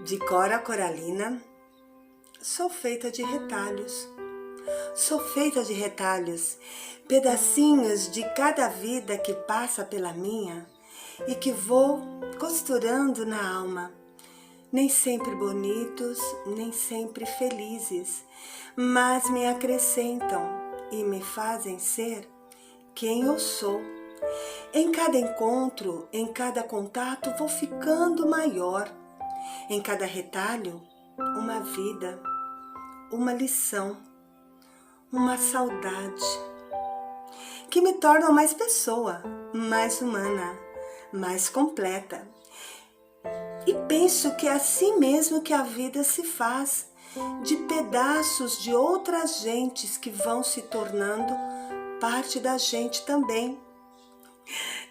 De Cora Coralina, sou feita de retalhos. Sou feita de retalhos, pedacinhos de cada vida que passa pela minha e que vou costurando na alma. Nem sempre bonitos, nem sempre felizes, mas me acrescentam e me fazem ser quem eu sou. Em cada encontro, em cada contato, vou ficando maior. Em cada retalho, uma vida, uma lição, uma saudade, que me tornam mais pessoa, mais humana, mais completa. E penso que é assim mesmo que a vida se faz, de pedaços de outras gentes que vão se tornando parte da gente também.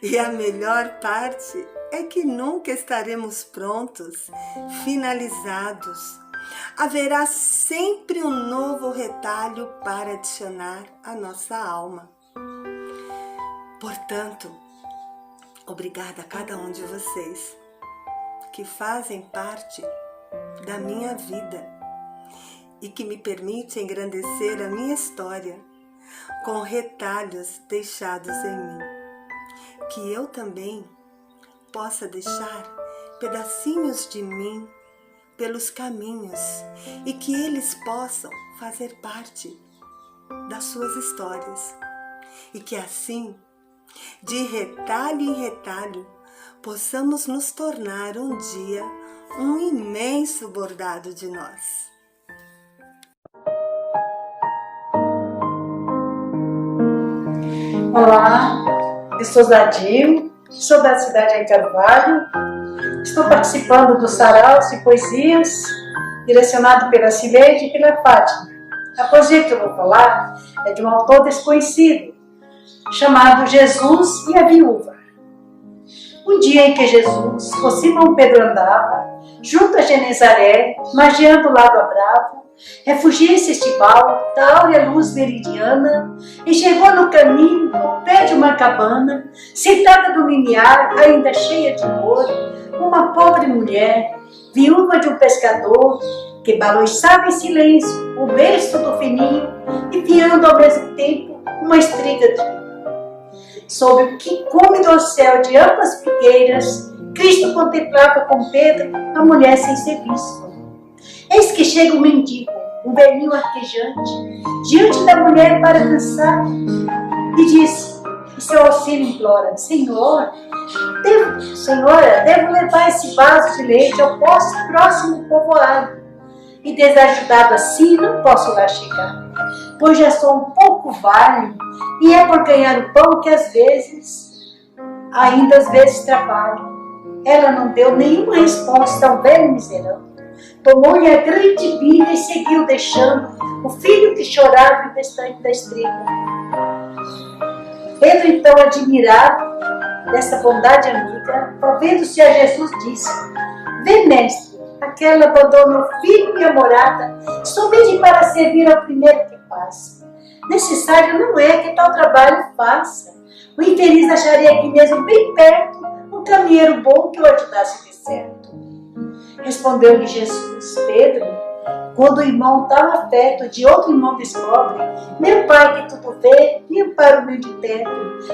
E a melhor parte é que nunca estaremos prontos, finalizados. Haverá sempre um novo retalho para adicionar à nossa alma. Portanto, obrigada a cada um de vocês que fazem parte da minha vida e que me permite engrandecer a minha história com retalhos deixados em mim. Que eu também possa deixar pedacinhos de mim pelos caminhos e que eles possam fazer parte das suas histórias. E que assim, de retalho em retalho, possamos nos tornar um dia um imenso bordado de nós. Olá, eu sou Zadir, sou da cidade de Carvalho. Estou participando do Sarau de Poesias, direcionado pela Cileide e pela Fátima. A poesia que eu vou falar é de um autor desconhecido, chamado Jesus e a Viúva. Um dia em que Jesus, com Simão Pedro andava, junto a Genezaré, magiando o lago Bravo, refugia-se estival da áurea luz meridiana e chegou no caminho, ao pé de uma cabana, sentada no limiar, ainda cheia de cor, uma pobre mulher, viúva de um pescador, que balançava em silêncio o berço do fininho, enfiando ao mesmo tempo uma estriga de vinho. Sob o quicume do céu de ambas figueiras, Cristo contemplava com Pedro a mulher sem serviço. Eis que chega um mendigo, um velhinho arquejante, diante da mulher para dançar, e disse, e seu auxílio implora, Senhora, devo levar esse vaso de leite ao próximo povoado, e desajudado assim não posso lá chegar, pois já sou um pouco vale, e é por ganhar o pão que às vezes trabalho. Ela não deu nenhuma resposta ao velho miserável. Tomou-lhe a grande bilha e seguiu deixando o filho que chorava em restante da estriga. Pedro, então, admirado dessa bondade amiga, volvendo-se a Jesus, disse, vê, mestre, aquela abandona o filho e a morada somente para servir ao primeiro que passa. Necessário não é que tal trabalho faça. O infeliz acharia aqui mesmo, bem perto, um caminheiro bom que o ajudasse de certo. Respondeu-lhe Jesus, Pedro, quando o irmão tal afeto de outro irmão descobre, meu Pai que tudo vê, me ampara o meu de teto,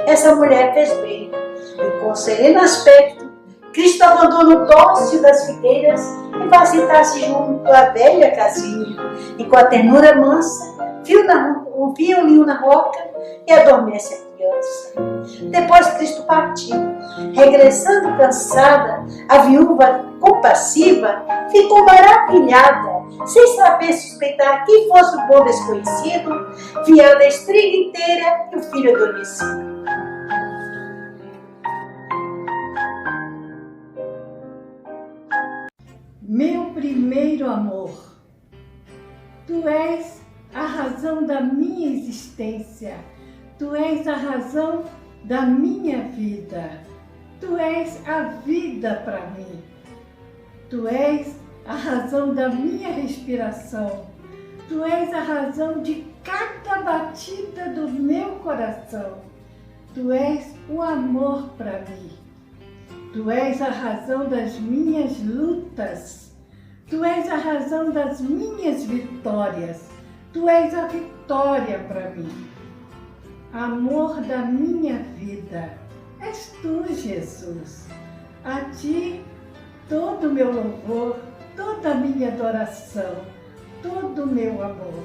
essa mulher fez bem. E com sereno aspecto, Cristo abandona o dócil das figueiras e vai sentar-se junto à velha casinha, e com a ternura mansa, um fio na roca e adormece a criança. Depois Cristo partiu. Regressando cansada, a viúva compassiva ficou maravilhada, sem saber suspeitar quem fosse o bom desconhecido, fiando a estriga inteira e o filho adormecido. Meu primeiro amor, tu és a razão da minha existência, tu és a razão da minha vida, tu és a vida para mim, tu és a razão da minha respiração, tu és a razão de cada batida do meu coração, tu és o amor para mim. Tu és a razão das minhas lutas, Tu és a razão das minhas vitórias. Tu és a vitória para mim. Amor da minha vida. És tu, Jesus. A ti todo o meu louvor, toda a minha adoração, todo o meu amor.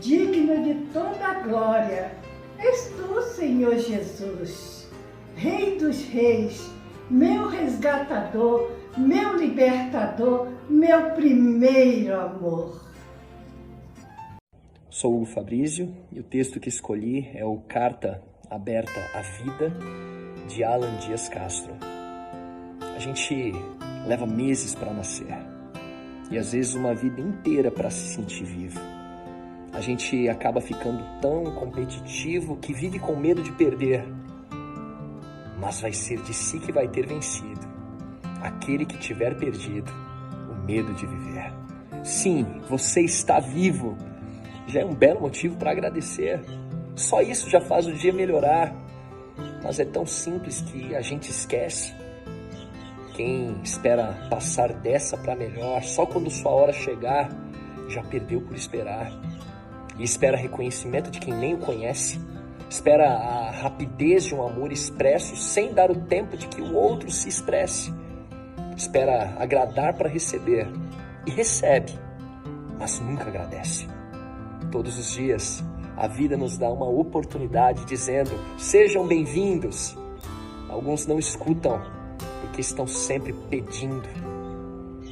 Digno de toda a glória. És tu, Senhor Jesus, Rei dos reis, meu resgatador, meu libertador, meu primeiro amor. Sou Hugo Fabrísio e o texto que escolhi é o Carta Aberta à Vida, de Alan Dias Castro. A gente leva meses para nascer e às vezes uma vida inteira para se sentir vivo. A gente acaba ficando tão competitivo que vive com medo de perder. Mas vai ser de si que vai ter vencido aquele que tiver perdido o medo de viver. Sim, você está vivo. Já é um belo motivo para agradecer. Só isso já faz o dia melhorar. Mas é tão simples que a gente esquece. Quem espera passar dessa para melhor, só quando sua hora chegar, já perdeu por esperar. E espera reconhecimento de quem nem o conhece. Espera a rapidez de um amor expresso sem dar o tempo de que o outro se expresse. Espera agradar para receber. E recebe, mas nunca agradece. Todos os dias, a vida nos dá uma oportunidade dizendo: sejam bem-vindos. Alguns não escutam porque estão sempre pedindo.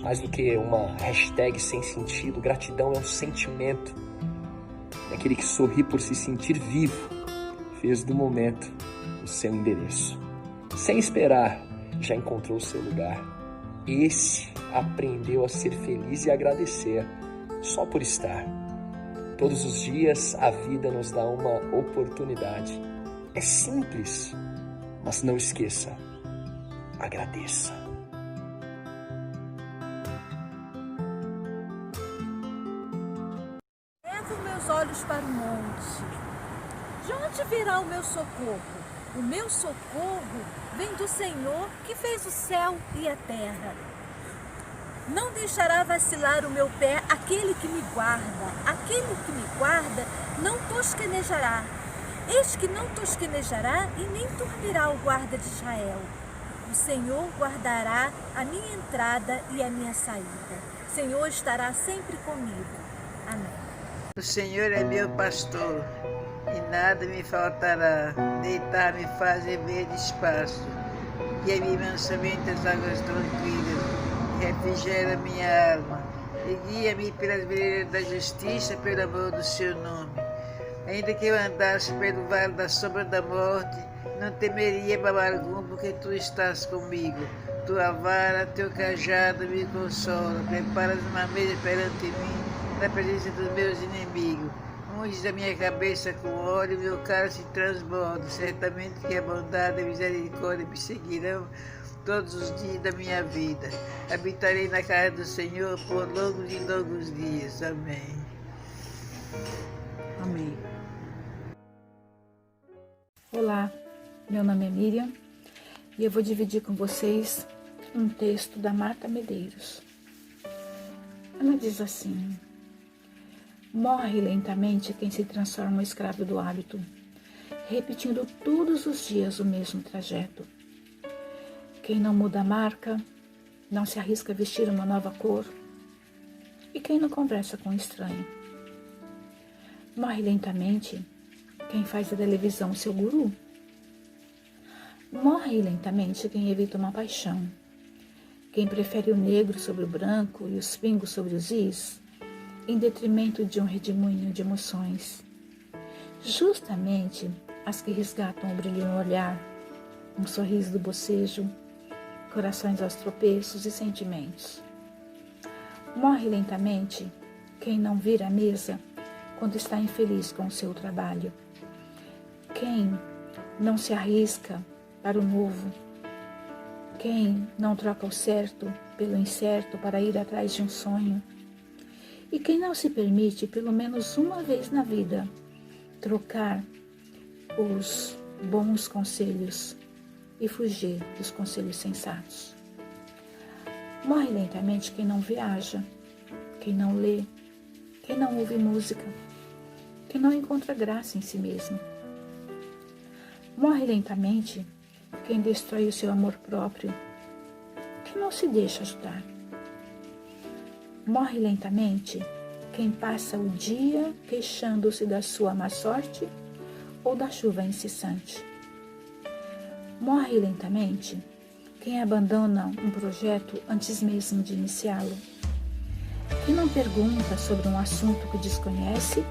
Mais do que uma hashtag sem sentido, gratidão é um sentimento. É aquele que sorri por se sentir vivo, fez do momento o seu endereço. Sem esperar, já encontrou o seu lugar. Esse aprendeu a ser feliz e agradecer só por estar. Todos os dias a vida nos dá uma oportunidade. É simples, mas não esqueça, agradeça. Levo meus olhos para o monte. De onde virá o meu socorro? O meu socorro vem do Senhor que fez o céu e a terra. Não deixará vacilar o meu pé aquele que me guarda. Aquele que me guarda não tosquenejará. Eis que não tosquenejará e nem dormirá o guarda de Israel. O Senhor guardará a minha entrada e a minha saída. O Senhor estará sempre comigo. Amém. O Senhor é meu pastor e nada me faltará. Deitar-me faz verde espaço, guia-me mansamente às águas tranquilas, refrigera minha alma e guia-me pelas veredas da justiça pelo amor do seu nome. Ainda que eu andasse pelo vale da sombra da morte, não temeria mal algum, porque tu estás comigo. Tua vara, teu cajado me consola. Preparas uma mesa perante mim, na presença dos meus inimigos. Unges a minha cabeça com óleo, meu cálice transborda. Certamente que a bondade e a misericórdia me seguirão todos os dias da minha vida. Habitarei na casa do Senhor por longos e longos dias. Amém. Amém. Olá, meu nome é Miriam e eu vou dividir com vocês um texto da Marta Medeiros. Ela diz assim: morre lentamente quem se transforma em escravo do hábito, repetindo todos os dias o mesmo trajeto. Quem não muda a marca, não se arrisca a vestir uma nova cor, e quem não conversa com um estranho. Morre lentamente quem faz da televisão seu guru. Morre lentamente quem evita uma paixão, quem prefere o negro sobre o branco e os pingos sobre os is, em detrimento de um redemoinho de emoções. Justamente as que resgatam o brilho no olhar, um sorriso do bocejo, corações aos tropeços e sentimentos. Morre lentamente quem não vira a mesa quando está infeliz com o seu trabalho. Quem não se arrisca para o novo. Quem não troca o certo pelo incerto para ir atrás de um sonho. E quem não se permite, pelo menos uma vez na vida, trocar os bons conselhos e fugir dos conselhos sensatos. Morre lentamente quem não viaja, quem não lê, quem não ouve música, quem não encontra graça em si mesmo. Morre lentamente quem destrói o seu amor próprio, quem não se deixa ajudar. Morre lentamente quem passa o dia queixando-se da sua má sorte ou da chuva incessante. Morre lentamente quem abandona um projeto antes mesmo de iniciá-lo, quem não pergunta sobre um assunto que desconhece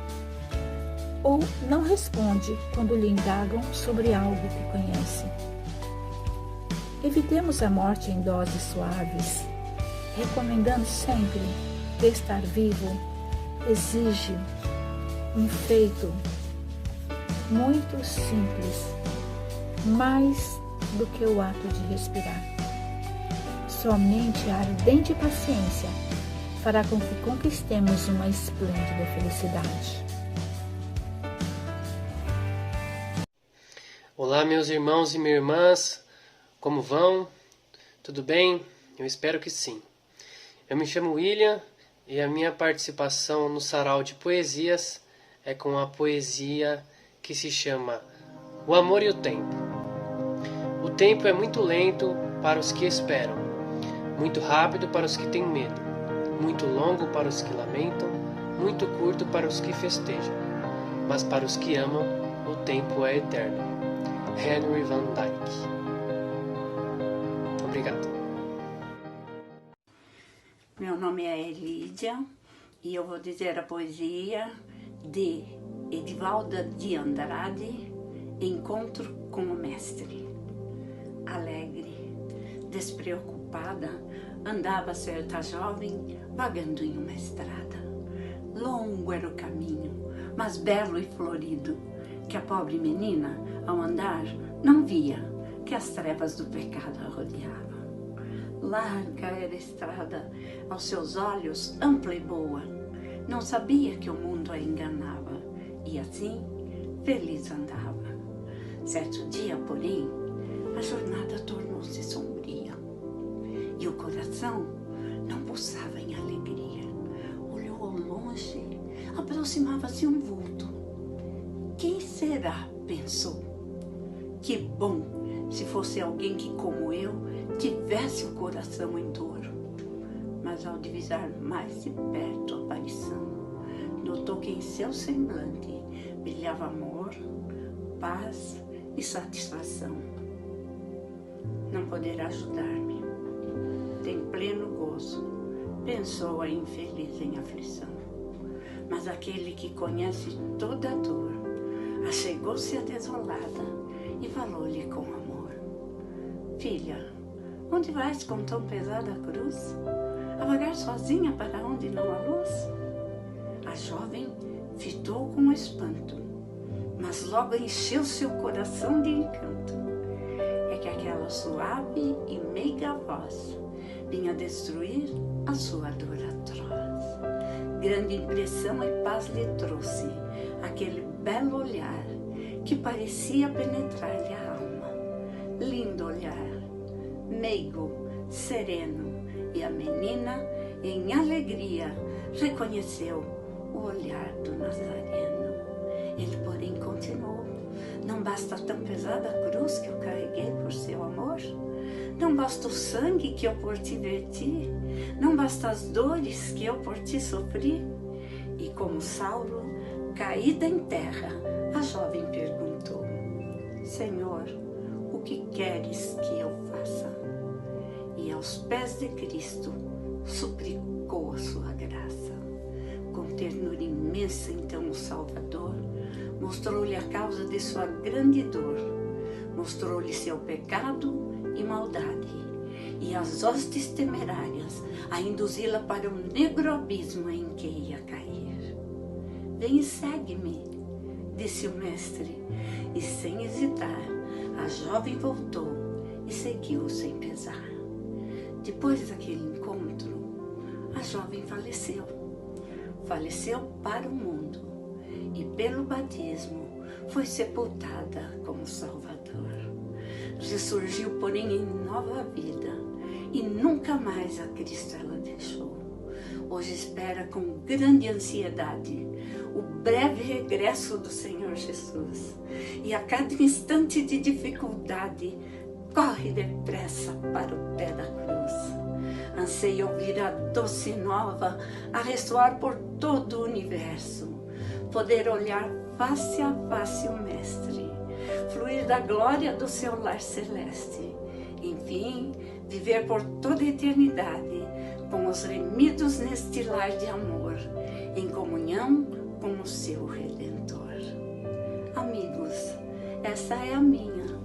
ou não responde quando lhe indagam sobre algo que conhece. Evitemos a morte em doses suaves, recomendando sempre que estar vivo exige um feito muito simples, mais do que o ato de respirar. Somente a ardente paciência fará com que conquistemos uma esplêndida felicidade. Olá, meus irmãos e minhas irmãs, como vão? Tudo bem? Eu espero que sim. Eu me chamo William e a minha participação no Sarau de Poesias é com a poesia que se chama O Amor e o Tempo. O tempo é muito lento para os que esperam, muito rápido para os que têm medo, muito longo para os que lamentam, muito curto para os que festejam, mas para os que amam, o tempo é eterno. Henry Van Dyke. Obrigado. Meu nome é Elídia e eu vou dizer a poesia de Edivalda de Andrade, Encontro com o Mestre. Alegre, despreocupada, andava certa jovem vagando em uma estrada. Longo era o caminho, mas belo e florido, que a pobre menina, ao andar, não via que as trevas do pecado a rodeavam. Larga era a estrada, aos seus olhos ampla e boa, não sabia que o mundo a enganava, e assim feliz andava. Certo dia, porém, a jornada tornou-se sombria, e o coração não pulsava em alegria. Olhou ao longe, aproximava-se um vulto. Quem será? Pensou. Que bom se fosse alguém que, como eu, tivesse o coração em dor. Mas ao divisar mais de perto a aparição, notou que em seu semblante brilhava amor, paz e satisfação. Não poderá ajudar-me. Tem pleno gozo, pensou a infeliz em aflição. Mas aquele que conhece toda a dor, achegou-se a desolada e falou-lhe com amor. Filha, onde vais com tão pesada cruz? A vagar sozinha para onde não há luz? A jovem fitou com espanto, mas logo encheu seu coração de encanto. É que aquela suave e meiga voz vinha destruir a sua dor atroz. Grande impressão e paz lhe trouxe aquele belo olhar que parecia penetrar-lhe a alma. Lindo olhar, meigo, sereno, e a menina, em alegria, reconheceu o olhar do Nazareno. Ele, porém, continuou: não basta tão pesada a cruz que eu carreguei por seu amor? Não basta o sangue que eu por ti verti? Não basta as dores que eu por ti sofri? E como Saulo, caída em terra, a jovem perguntou: Senhor, o que queres que eu faça? E aos pés de Cristo suplicou a sua graça. Com ternura imensa, então, o Salvador mostrou-lhe a causa de sua grande dor, mostrou-lhe seu pecado e maldade, e as hostes temerárias a induzi-la para o negro abismo em que ia cair. Vem e segue-me, disse o mestre, e sem hesitar, a jovem voltou e seguiu sem pesar. Depois daquele encontro, a jovem faleceu. Faleceu para o mundo e pelo batismo foi sepultada como Salvador. Ressurgiu, porém, em nova vida, e nunca mais a Cristo ela deixou. Hoje espera com grande ansiedade o breve regresso do Senhor Jesus. E a cada instante de dificuldade, corre depressa para o pé da cruz. Anseia ouvir a doce nova a ressoar por todo o universo. Poder olhar face a face o Mestre, fluir da glória do seu lar celeste. Enfim, viver por toda a eternidade com os remidos neste lar de amor, em comunhão com o seu Redentor. Amigos, essa é a minha,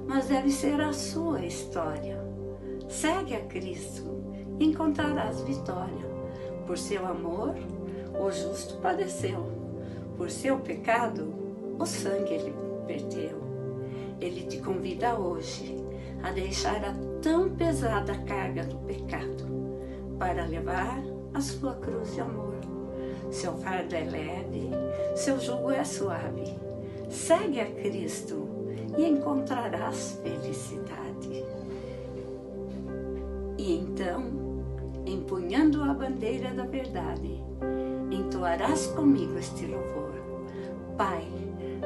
mas deve ser a sua história. Segue a Cristo e encontrarás vitória. Por seu amor, o justo padeceu. Por seu pecado, o sangue ele verteu. Ele te convida hoje a deixar a tão pesada carga do pecado, para levar a sua cruz de amor. Seu fardo é leve, seu jugo é suave. Segue a Cristo e encontrarás felicidade. E então, empunhando a bandeira da verdade, entoarás comigo este louvor. Pai,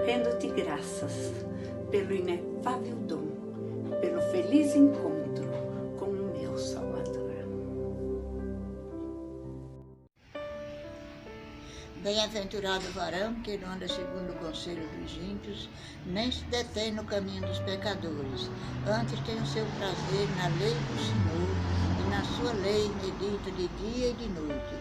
rendo-te graças pelo inefável dom, pelo feliz encontro com o meu Salvador. Bem-aventurado o varão que não anda segundo o conselho dos ímpios, nem se detém no caminho dos pecadores. Antes tem o seu prazer na lei do Senhor, e na sua lei medita de dia e de noite.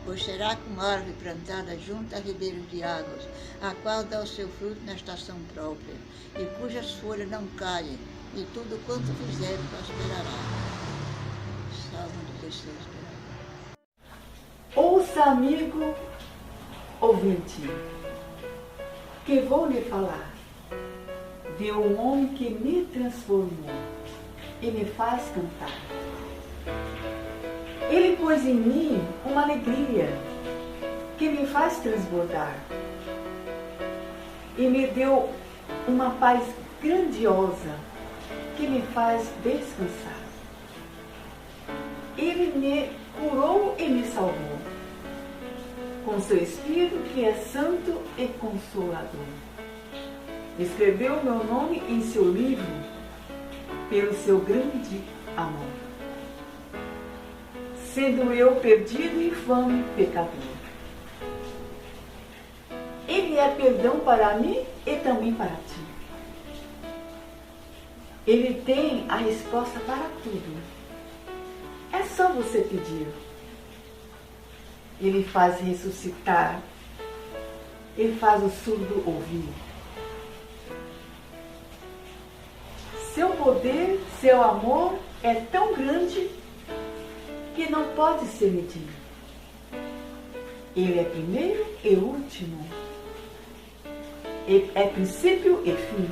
Pois será como árvore plantada junto a ribeiros de águas, a qual dá o seu fruto na estação própria, e cujas folhas não caem, e tudo quanto fizer prosperará. Salmo 16. Ouça, amigo ouvinte, que vou lhe falar de um homem que me transformou e me faz cantar. Ele pôs em mim uma alegria que me faz transbordar e me deu uma paz grandiosa que me faz descansar. Ele me curou e me salvou com seu Espírito que é santo e consolador. Escreveu meu nome em seu livro pelo seu grande amor, sendo eu perdido, infame, pecador. Ele é perdão para mim e também para ti. Ele tem a resposta para tudo. É só você pedir. Ele faz ressuscitar. Ele faz o surdo ouvir. Seu poder, seu amor é tão grande que não pode ser medido. Ele é primeiro e último. Ele é princípio e fim.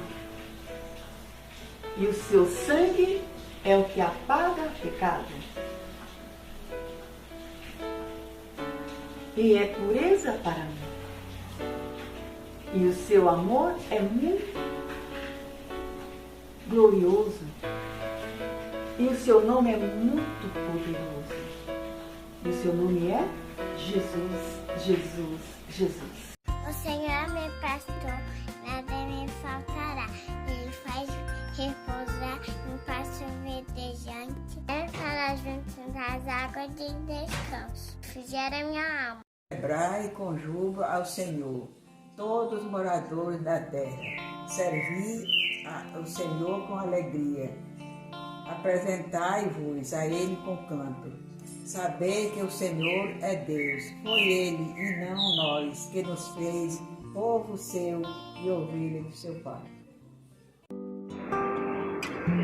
E o seu sangue é o que apaga o pecado. E é pureza para mim. E o seu amor é muito glorioso. E o seu nome é muito poderoso. E o seu nome é Jesus, Jesus, Jesus. O Senhor é meu pastor, nada me faltará. Ele faz repousar em pasto verdejante. Ele fará junto das águas de descanso. Refrigera minha alma. Celebrai com júbilo ao Senhor, todos os moradores da terra. Servi ao Senhor com alegria. Apresentai-vos a Ele com canto. Sabei que o Senhor é Deus. Foi Ele e não nós que nos fez povo seu e ovelha do seu Pai.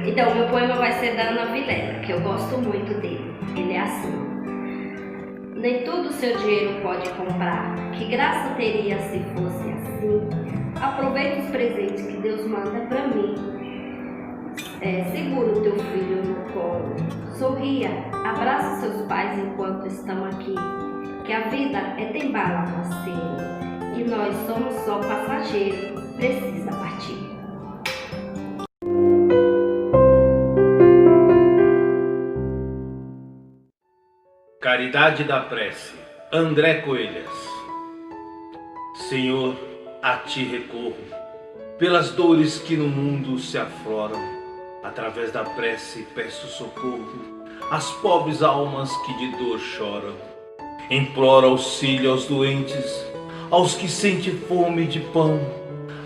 Então, meu poema vai ser da Ana Vilela, que eu gosto muito dele. Ele é assim. Nem tudo seu dinheiro pode comprar. Que graça teria se fosse assim? Aproveita os presentes que Deus manda pra mim. Segura o teu filho no colo. Sorria, abraça seus pais enquanto estão aqui. Que a vida é tem bala, parceiro. E nós somos só passageiros. Precisa partir. Caridade da Prece, André Coelhas. Senhor, a Ti recorro, pelas dores que no mundo se afloram. Através da prece peço socorro às pobres almas que de dor choram. Imploro auxílio aos doentes, aos que sentem fome de pão,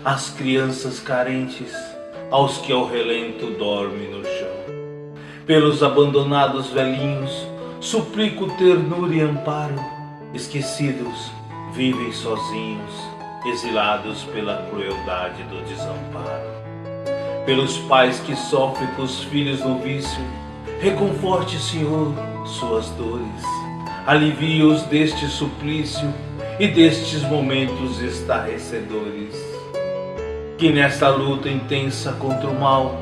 às crianças carentes, aos que ao relento dormem no chão. Pelos abandonados velhinhos, suplico ternura e amparo. Esquecidos, vivem sozinhos, exilados pela crueldade do desamparo. Pelos pais que sofrem com os filhos no vício, reconforte, Senhor, suas dores. Alivia-os deste suplício e destes momentos estarrecedores. Que nesta luta intensa contra o mal,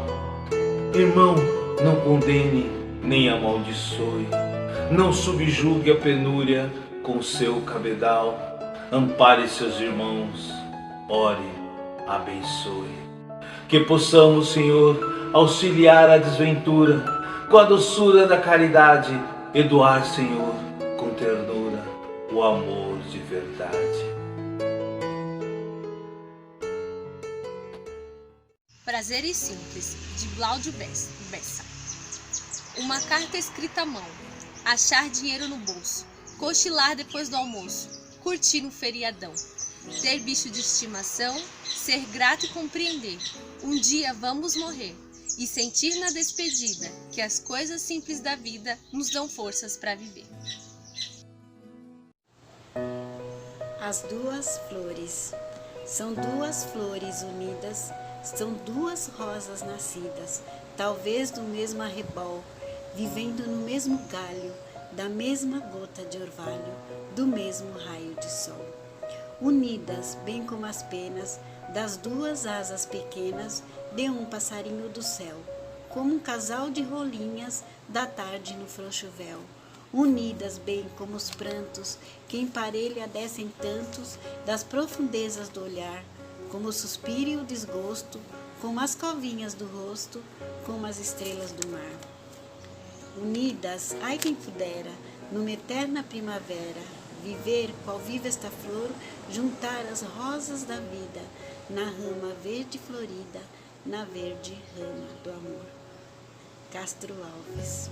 irmão, não condene nem amaldiçoe. Não subjugue a penúria com seu cabedal. Ampare seus irmãos, ore, abençoe. Que possamos, Senhor, auxiliar a desventura com a doçura da caridade e doar, Senhor, com ternura o amor de verdade. Prazeres Simples, de Cláudio Bessa. Uma carta escrita à mão, achar dinheiro no bolso, cochilar depois do almoço, curtir um feriadão, ter bicho de estimação, ser grato e compreender, um dia vamos morrer, e sentir na despedida que as coisas simples da vida nos dão forças para viver. As duas flores. São duas flores unidas, são duas rosas nascidas, talvez do mesmo arrebol, vivendo no mesmo galho, da mesma gota de orvalho, do mesmo raio de sol. Unidas, bem como as penas, das duas asas pequenas de um passarinho do céu, como um casal de rolinhas da tarde no frouxo véu. Unidas, bem como os prantos que em parelha descem tantos das profundezas do olhar, como o suspiro e o desgosto, como as covinhas do rosto, como as estrelas do mar. Unidas, ai quem pudera, numa eterna primavera, viver qual vive esta flor, juntar as rosas da vida, na rama verde florida, na verde rama do amor. Castro Alves.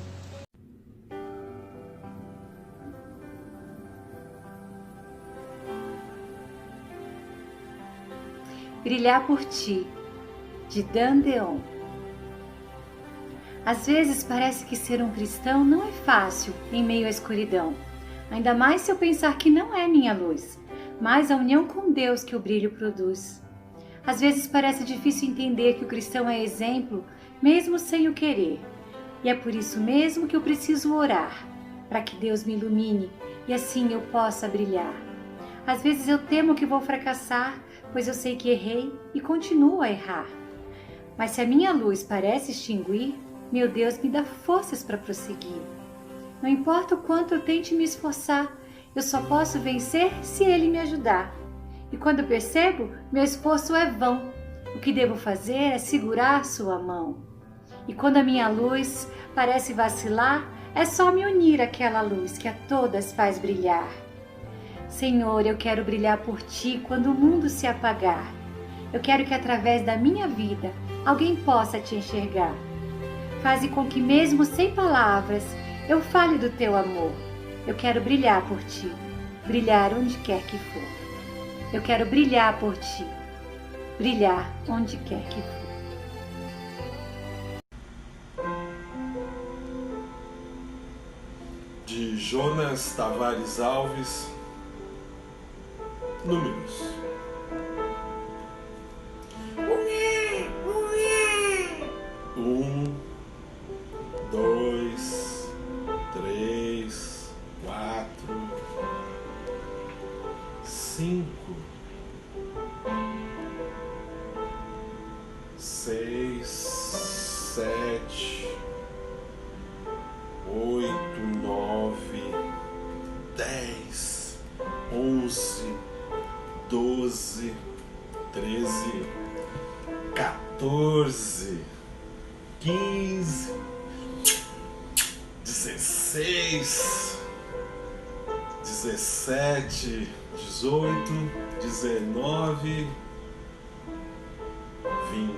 Brilhar por ti, de Dan Deon. Às vezes parece que ser um cristão não é fácil em meio à escuridão, ainda mais se eu pensar que não é minha luz, mas a união com Deus que o brilho produz. Às vezes parece difícil entender que o cristão é exemplo, mesmo sem o querer, e é por isso mesmo que eu preciso orar, para que Deus me ilumine e assim eu possa brilhar. Às vezes eu temo que vou fracassar, pois eu sei que errei e continuo a errar. Mas se a minha luz parece extinguir, meu Deus me dá forças para prosseguir. Não importa o quanto eu tente me esforçar, eu só posso vencer se Ele me ajudar. E quando eu percebo, meu esforço é vão. O que devo fazer é segurar sua mão. E quando a minha luz parece vacilar, é só me unir àquela luz que a todas faz brilhar. Senhor, eu quero brilhar por Ti quando o mundo se apagar. Eu quero que através da minha vida alguém possa Te enxergar. Faze com que mesmo sem palavras eu fale do Teu amor. Eu quero brilhar por Ti, brilhar onde quer que for. Eu quero brilhar por Ti, brilhar onde quer que for. De Jonas Tavares Alves. Números. 1, 2, 3, 4, 5, 6, 7, 8, 9, 10, 11, 12, 13, 14, 15, 16, 17, 18, 19, 20,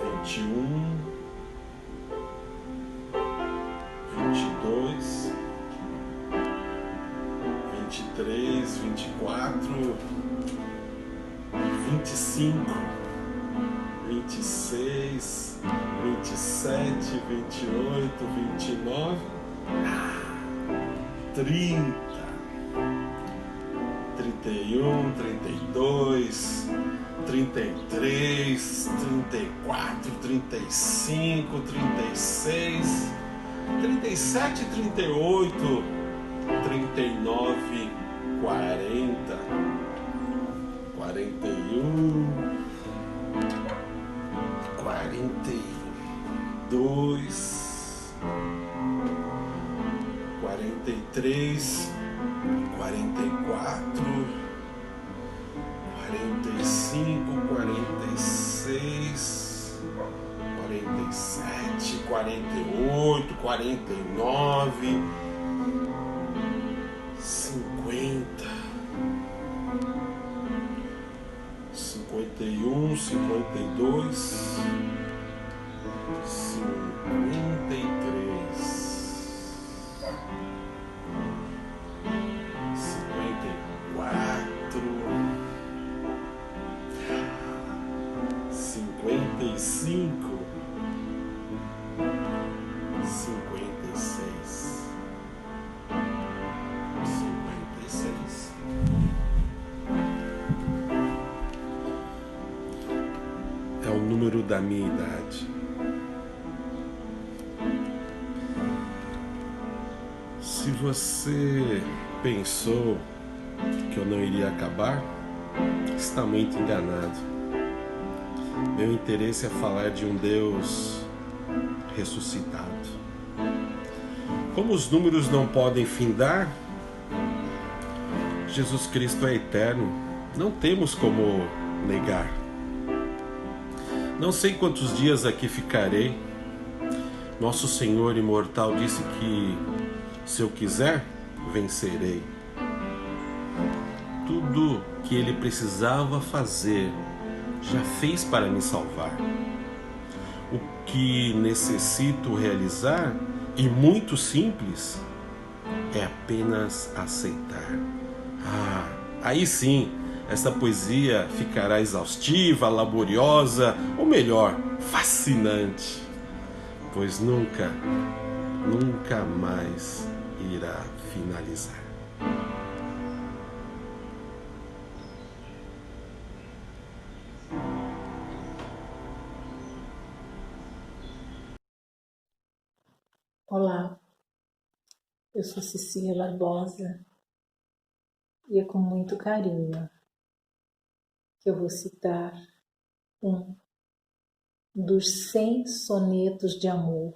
21, 22, 23, 24, 25, 26, 27, 28, 29, 30, 31, 32, 33, 34, 35, 36, 37, 38, 39, 40, 41, 42, 43, 44, 45, 46, 47, 48, 49, 50, 51, 52, 53, 54, 55, 56, 56. É o número da minha idade. Se você pensou que eu não iria acabar, está muito enganado. Meu interesse é falar de um Deus ressuscitado. Como os números não podem findar, Jesus Cristo é eterno, não temos como negar. Não sei quantos dias aqui ficarei. Nosso Senhor imortal disse que, se eu quiser, vencerei. Tudo que Ele precisava fazer, já fez para me salvar. O que necessito realizar, e muito simples, é apenas aceitar. Aí sim, essa poesia ficará exaustiva, laboriosa, ou melhor, fascinante, pois nunca mais irá finalizar. Olá, eu sou Cecília Barbosa e é com muito carinho que eu vou citar um dos 100 sonetos de amor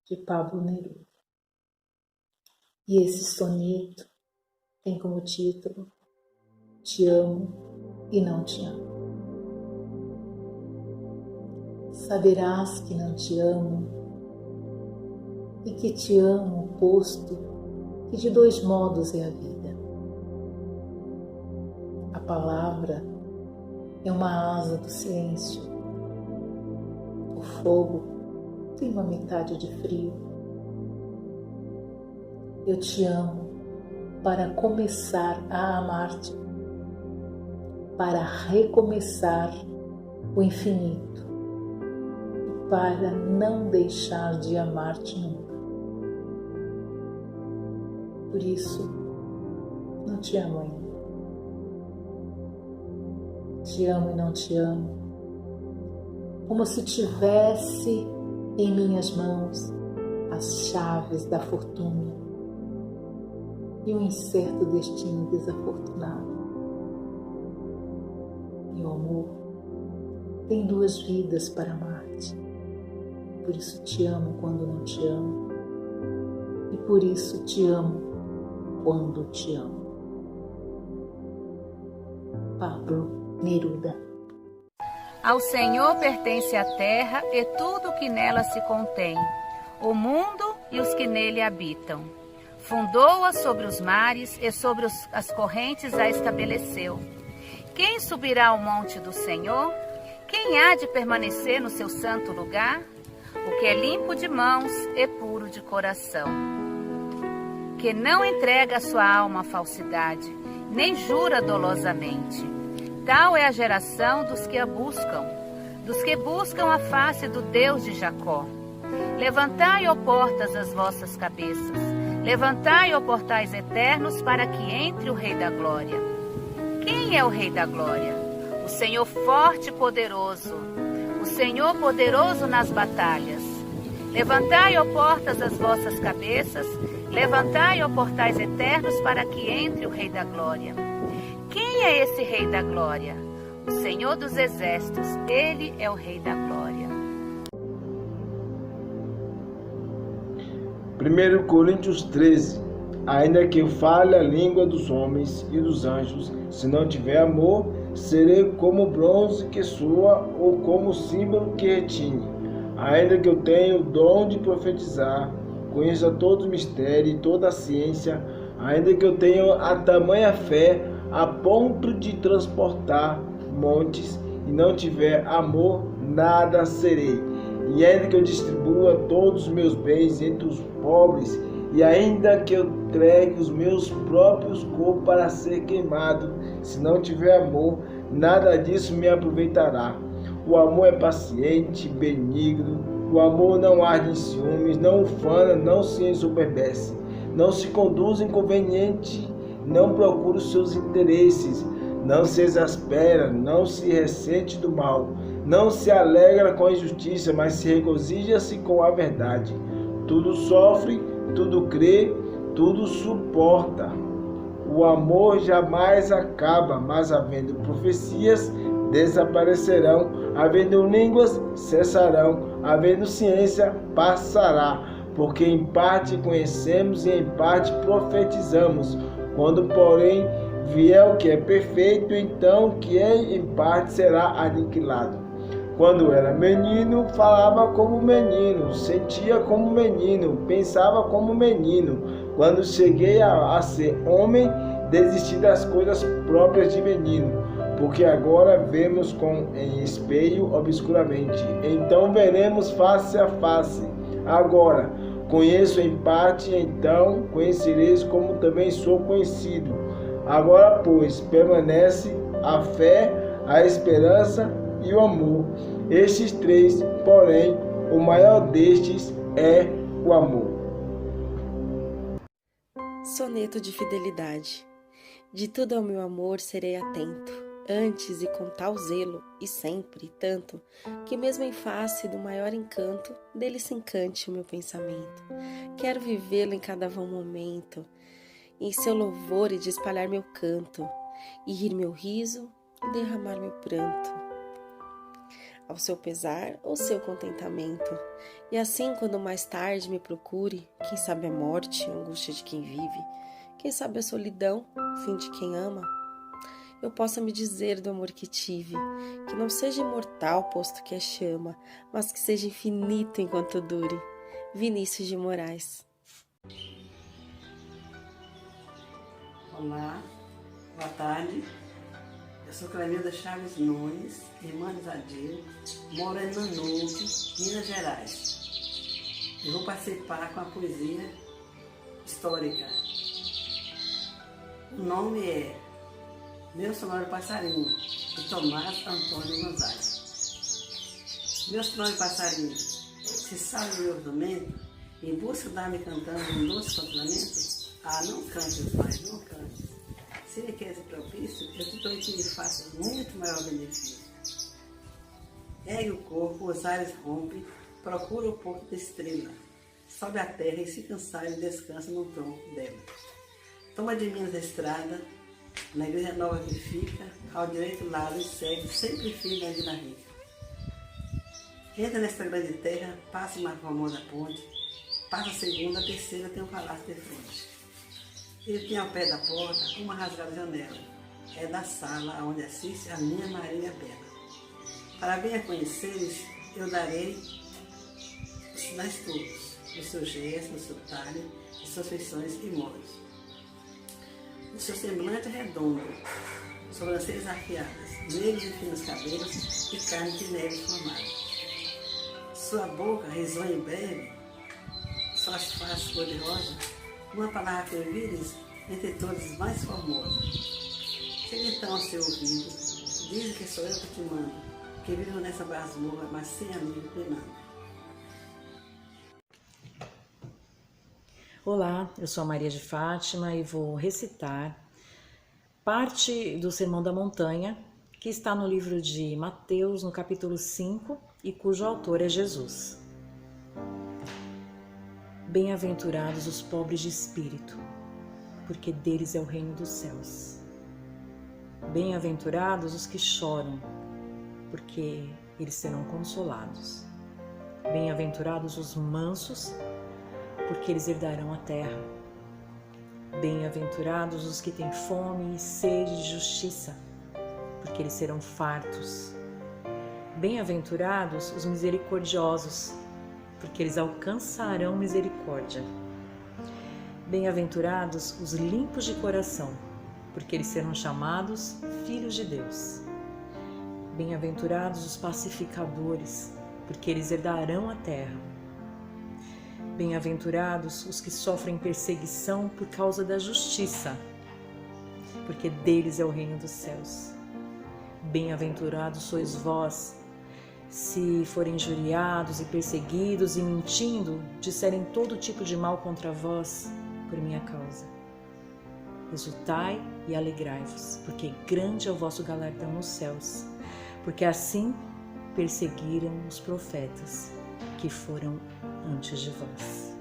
de Pablo Neruda. E esse soneto tem como título Te amo e não te amo. Saberás que não te amo e que te amo, posto que de dois modos é a vida. A palavra é uma asa do silêncio. O fogo tem uma metade de frio. Eu te amo para começar a amar-te, para recomeçar o infinito e para não deixar de amar-te nunca. Por isso, não te amo ainda. Te amo e não te amo, como se tivesse em minhas mãos as chaves da fortuna e um incerto destino desafortunado. Meu amor tem duas vidas para amar-te, por isso te amo quando não te amo, e por isso te amo quando te amo. Pablo Neruda. Ao Senhor pertence a terra e tudo o que nela se contém, o mundo e os que nele habitam. Fundou-a sobre os mares e sobre as correntes a estabeleceu. Quem subirá ao monte do Senhor? Quem há de permanecer no seu santo lugar? O que é limpo de mãos e puro de coração, que não entrega a sua alma à falsidade, nem jura dolosamente. Tal é a geração dos que a buscam a face do Deus de Jacó. Levantai, ó portas, as vossas cabeças, levantai, ó portais eternos, para que entre o Rei da Glória. Quem é o Rei da Glória? O Senhor forte e poderoso, o Senhor poderoso nas batalhas. Levantai, ó portas, as vossas cabeças, levantai, ó portais eternos, para que entre o Rei da Glória. Quem é esse Rei da Glória? O Senhor dos Exércitos, Ele é o Rei da Glória. 1 Coríntios 13. Ainda que eu fale a língua dos homens e dos anjos, se não tiver amor, serei como bronze que soa ou como símbolo que retine. Ainda que eu tenha o dom de profetizar, conheça todo o mistério e toda a ciência, ainda que eu tenha a tamanha fé a ponto de transportar montes e não tiver amor, nada serei. E ainda que eu distribua todos os meus bens entre os pobres, e ainda que eu entregue os meus próprios corpos para ser queimado, se não tiver amor, nada disso me aproveitará. O amor é paciente, benigno, o amor não arde em ciúmes, não ufana, não se ensoberbece, não se conduz inconveniente, não procura os seus interesses, não se exaspera, não se ressente do mal, não se alegra com a injustiça, mas se regozija-se com a verdade. Tudo sofre, tudo crê, tudo suporta. O amor jamais acaba, mas havendo profecias, desaparecerão, havendo línguas, cessarão, havendo ciência, passará. Porque em parte conhecemos e em parte profetizamos. Quando, porém, vier o que é perfeito, então o que é em parte será aniquilado. Quando era menino, falava como menino, sentia como menino, pensava como menino. Quando cheguei a ser homem, desisti das coisas próprias de menino. Porque agora vemos em espelho obscuramente, então veremos face a face. Agora conheço em parte, então conhecereis como também sou conhecido. Agora, pois, permanece a fé, a esperança e o amor. Estes três, porém, o maior destes é o amor. Soneto de fidelidade. De tudo ao meu amor serei atento, antes e com tal zelo, e sempre tanto, que mesmo em face do maior encanto, dele se encante o meu pensamento. Quero vivê-lo em cada vão momento, em seu louvor e de espalhar meu canto, e rir meu riso e derramar meu pranto, ao seu pesar ou seu contentamento. E assim, quando mais tarde me procure, quem sabe a morte, a angústia de quem vive, quem sabe a solidão, fim de quem ama, eu possa me dizer do amor que tive, que não seja imortal, posto que é chama, mas que seja infinito enquanto dure. Vinícius de Moraes. Olá, boa tarde. Eu sou Clemilda Chaves Nunes, irmã de Zadir, moro em Nanuque, Minas Gerais. Eu vou participar com a poesia histórica. O nome é Meu Sonoro Passarinho, de Tomás Antônio Gonzalez. Meu sonoro passarinho, se sabe o meu ornamento, em busca dar-me cantando um doce complemento, não cantes, pai, não cantes. Se ele quer ser propício, eu te dou que lhe faça muito maior benefício. Ergue o corpo, os ares rompe, procura o porto da estrela, sobe a terra e se cansar e descansa no tronco dela. Toma de mim a estrada, na igreja nova que fica, ao direito lado e segue, sempre firme ali na rica. Entra nesta grande terra, passa uma famosa ponte, passa a segunda, a terceira tem um palácio de frente. Ele tem ao pé da porta uma rasgada janela, é da sala onde assiste a minha Maria Bela. Para bem a conheceres, eu darei os sinais todos. no seu gesto, no seu talhe, em suas feições e modos. O seu semblante é redondo, sobrancelhas afiadas, negros e finos cabelos e carne de neve formada. Sua boca risonha e breve, suas faces cor-de-rosa, uma palavra que ouvires entre todas mais formosa. Chega então ao seu ouvido, diz que sou eu que te mando, que vivo nessa masmorra, mas sem amigo penando. Olá, eu sou a Maria de Fátima e vou recitar parte do Sermão da Montanha, que está no livro de Mateus, no capítulo 5, e cujo autor é Jesus. Bem-aventurados os pobres de espírito, porque deles é o reino dos céus. Bem-aventurados os que choram, porque eles serão consolados. Bem-aventurados os mansos, porque eles herdarão a terra. Bem-aventurados os que têm fome e sede de justiça, porque eles serão fartos. Bem-aventurados os misericordiosos, porque eles alcançarão misericórdia. Bem-aventurados os limpos de coração, porque eles serão chamados filhos de Deus. Bem-aventurados os pacificadores, porque eles herdarão a terra. Bem-aventurados os que sofrem perseguição por causa da justiça, porque deles é o reino dos céus. Bem-aventurados sois vós, se forem injuriados e perseguidos e mentindo, disserem todo tipo de mal contra vós por minha causa. Exultai e alegrai-vos, porque grande é o vosso galardão nos céus, porque assim perseguiram os profetas que foram antes de vós.